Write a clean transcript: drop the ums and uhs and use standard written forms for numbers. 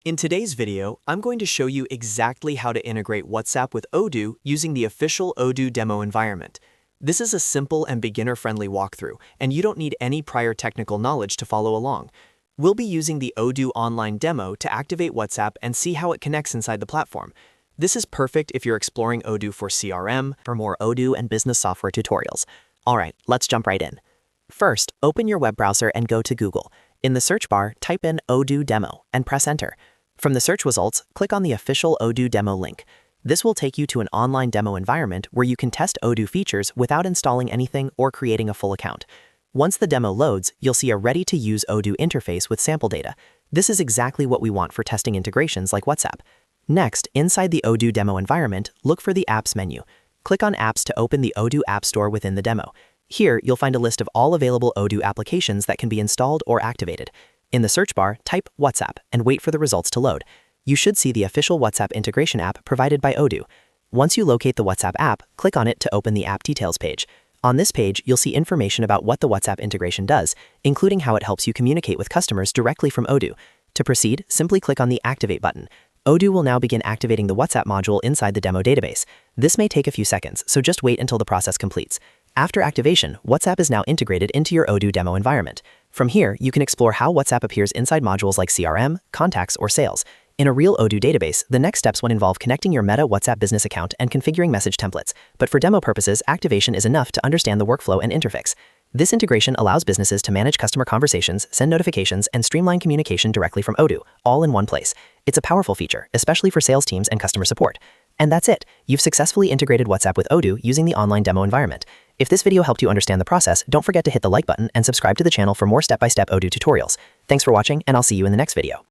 In today's video, I'm going to show you exactly how to integrate WhatsApp with Odoo using the official Odoo demo environment. This is a simple and beginner-friendly walkthrough, and you don't need any prior technical knowledge to follow along. We'll be using the Odoo online demo to activate WhatsApp and see how it connects inside the platform. This is perfect if you're exploring Odoo for CRM. For more Odoo and business software tutorials. Alright, let's jump right in. First, open your web browser and go to Google. In the search bar, type in Odoo Demo and press Enter. From the search results, click on the official Odoo demo link. This will take you to an online demo environment where you can test Odoo features without installing anything or creating a full account. Once the demo loads, you'll see a ready-to-use Odoo interface with sample data. This is exactly what we want for testing integrations like WhatsApp. Next, inside the Odoo demo environment, look for the Apps menu. Click on Apps to open the Odoo App Store within the demo. Here, you'll find a list of all available Odoo applications that can be installed or activated. In the search bar, type WhatsApp and wait for the results to load. You should see the official WhatsApp integration app provided by Odoo. Once you locate the WhatsApp app, click on it to open the app details page. On this page, you'll see information about what the WhatsApp integration does, including how it helps you communicate with customers directly from Odoo. To proceed, simply click on the Activate button. Odoo will now begin activating the WhatsApp module inside the demo database. This may take a few seconds, so just wait until the process completes. After activation, WhatsApp is now integrated into your Odoo demo environment. From here, you can explore how WhatsApp appears inside modules like CRM, contacts, or sales. In a real Odoo database, the next steps would involve connecting your Meta WhatsApp business account and configuring message templates. But for demo purposes, activation is enough to understand the workflow and interface. This integration allows businesses to manage customer conversations, send notifications, and streamline communication directly from Odoo, all in one place. It's a powerful feature, especially for sales teams and customer support. And that's it. You've successfully integrated WhatsApp with Odoo using the online demo environment. If this video helped you understand the process, don't forget to hit the like button and subscribe to the channel for more step-by-step Odoo tutorials. Thanks for watching, and I'll see you in the next video.